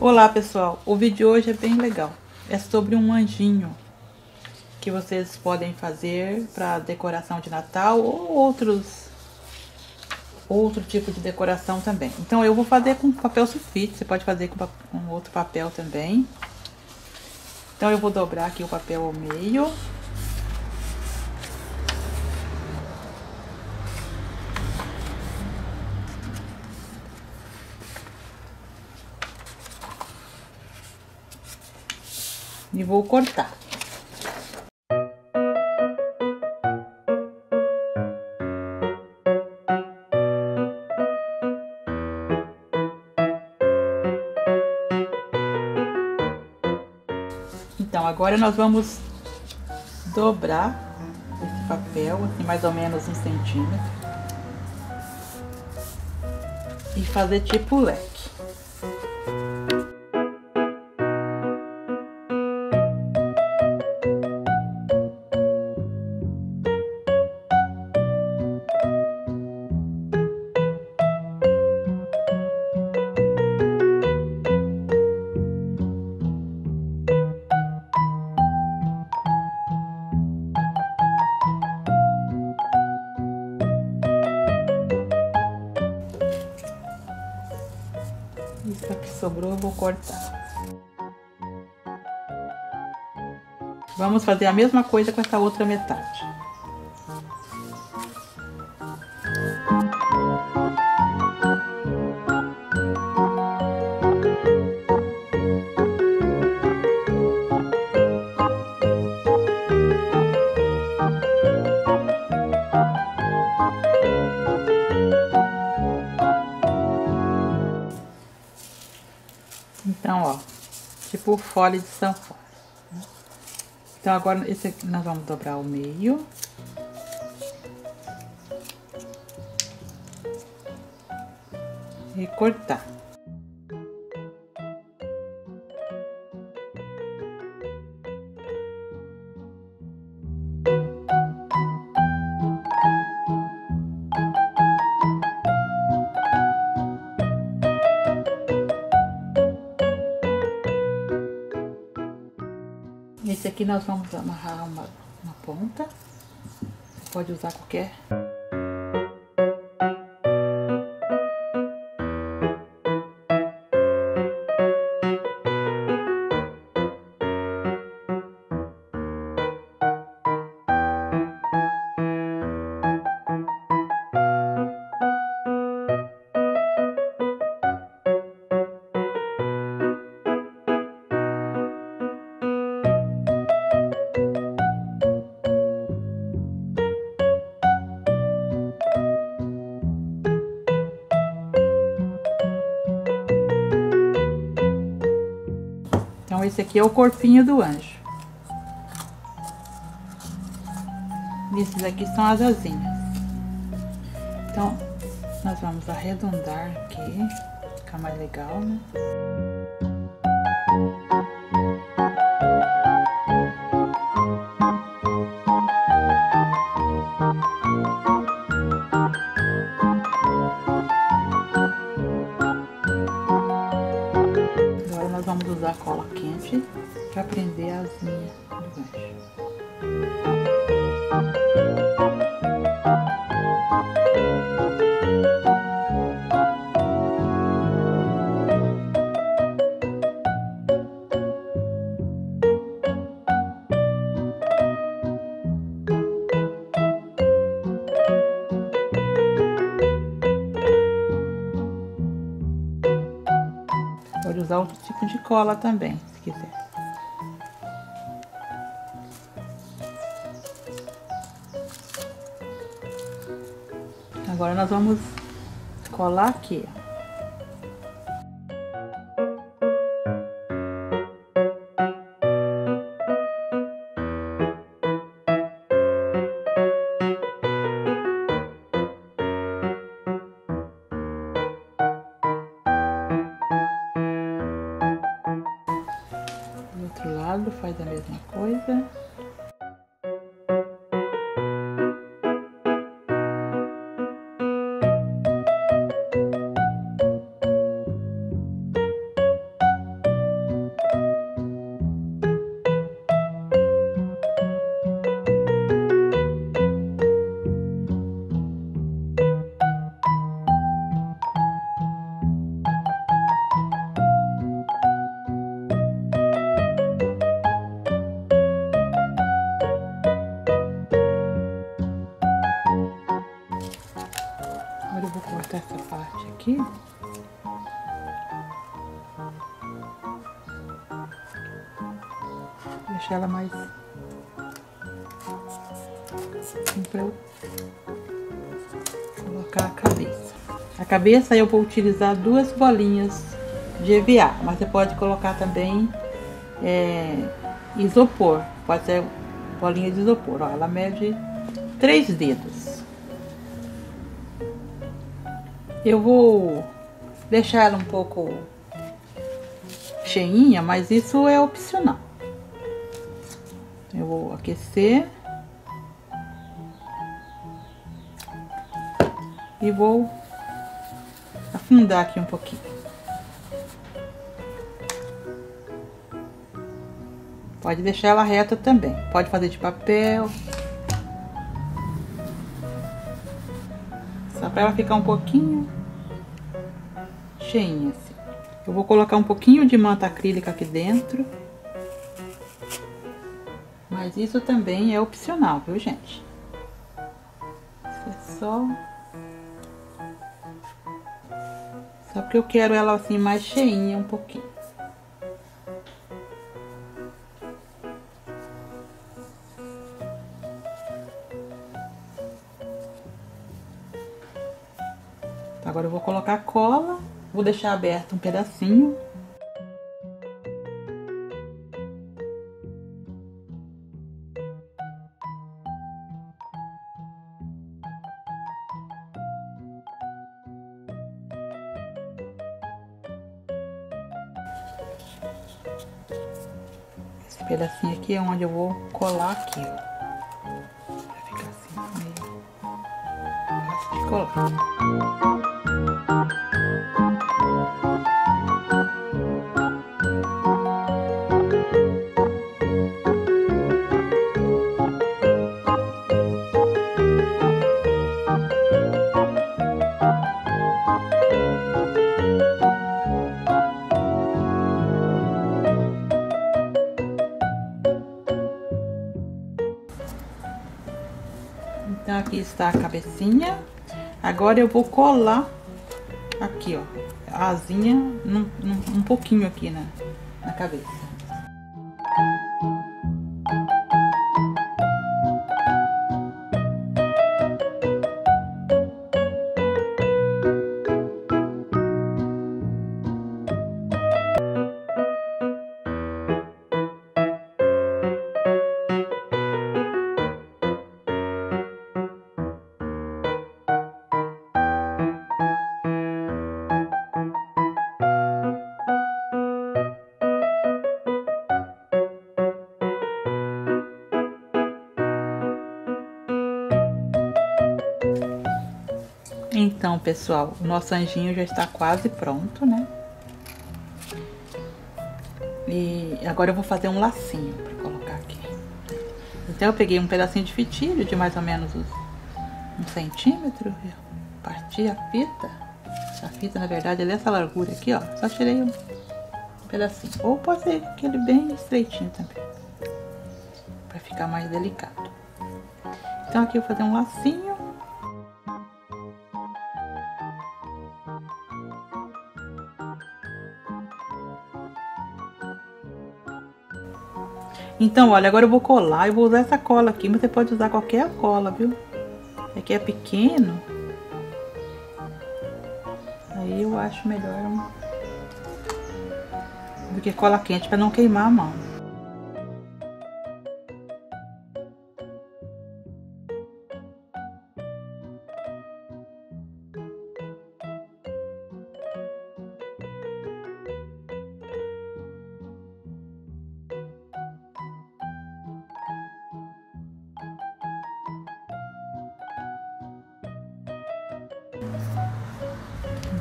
Olá pessoal, o vídeo de hoje é bem legal. É sobre um anjinho que vocês podem fazer para decoração de Natal ou outro tipo de decoração também. Então eu vou fazer com papel sulfite, você pode fazer com outro papel também. Então eu vou dobrar aqui o papel ao meio. E vou cortar. Então agora nós vamos dobrar esse papel, assim, mais ou menos 1 centímetro. E fazer tipo leque. Isso aqui sobrou eu vou cortar. Vamos fazer a mesma coisa com essa outra metade. Então, ó, tipo folha de sanfona. Então, agora esse aqui nós vamos dobrar o meio. E cortar. Esse aqui nós vamos amarrar uma ponta. Você pode usar qualquer. Então, esse aqui é o corpinho do anjo. Esses aqui são as asinhas. Então, nós vamos arredondar aqui, ficar mais legal, né? Agora nós vamos usar cola quente para prender a asinha do gancho. Pode usar outro tipo de cola também, se quiser. Agora nós vamos colar aqui, ó. Do outro lado faz a mesma coisa. Agora eu vou cortar essa parte aqui. Deixar ela mais... Pra eu colocar a cabeça. A cabeça eu vou utilizar 2 bolinhas de EVA, mas você pode colocar também isopor. Pode ser bolinha de isopor. Ó, ela mede 3 dedos. Eu vou deixar ela um pouco cheinha, mas isso é opcional. Eu vou aquecer e vou afundar aqui um pouquinho. Pode deixar ela reta também. Pode fazer de papel. Só para ela ficar um pouquinho cheinha assim. Eu vou colocar um pouquinho de manta acrílica aqui dentro. Mas isso também é opcional, viu, gente? Isso é só porque eu quero ela assim mais cheinha um pouquinho. Agora eu vou colocar cola, vou deixar aberto um pedacinho. Esse pedacinho aqui é onde eu vou colar aqui, ó. Vai ficar assim, meio fácil de colar. Então aqui está a cabecinha. Agora eu vou colar aqui, ó, a asinha um pouquinho aqui na cabeça. Então, pessoal, o nosso anjinho já está quase pronto, né? E agora eu vou fazer um lacinho para colocar aqui. Então eu peguei um pedacinho de fitilho de mais ou menos 1 centímetro, parti a fita. A fita, na verdade, é dessa largura aqui, ó. Só tirei um pedacinho. Ou pode ser aquele bem estreitinho também, para ficar mais delicado. Então aqui eu vou fazer um lacinho. Então, olha, agora eu vou colar. Eu vou usar essa cola aqui, mas você pode usar qualquer cola, viu? Aqui é pequeno. Aí eu acho melhor do que cola quente, para não queimar a mão.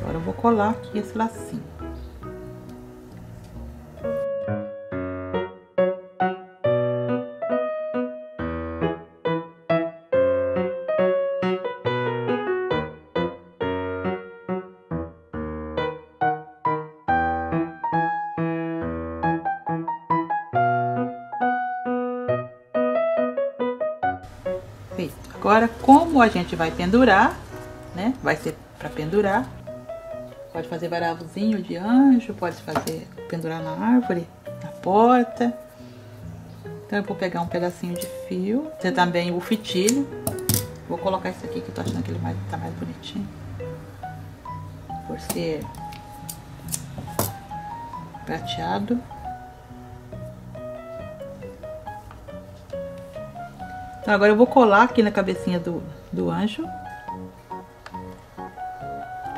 Agora eu vou colar aqui esse lacinho. Feito. Agora, como a gente vai pendurar, né? Vai ser para pendurar. Pode fazer varavãozinho de anjo, pode fazer pendurar na árvore, na porta. Então eu vou pegar um pedacinho de fio, tem também o fitilho. Vou colocar esse aqui que eu tô achando que ele tá mais bonitinho. Por ser prateado. Então agora eu vou colar aqui na cabecinha do anjo.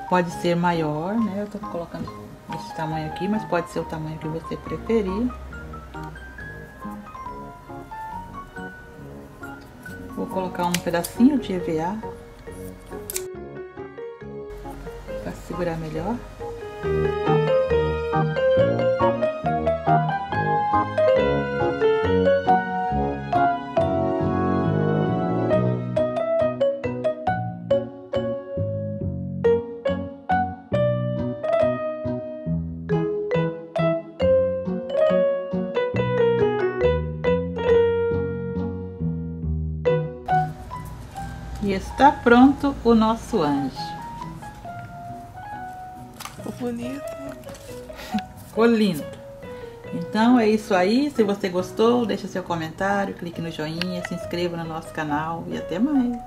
Pode ser maior, né? Eu tô colocando esse tamanho aqui, mas pode ser o tamanho que você preferir. Vou colocar um pedacinho de EVA para segurar melhor. E está pronto o nosso anjo. Ficou bonito. Ficou lindo. Então é isso aí. Se você gostou, deixa seu comentário, clique no joinha, se inscreva no nosso canal e até mais.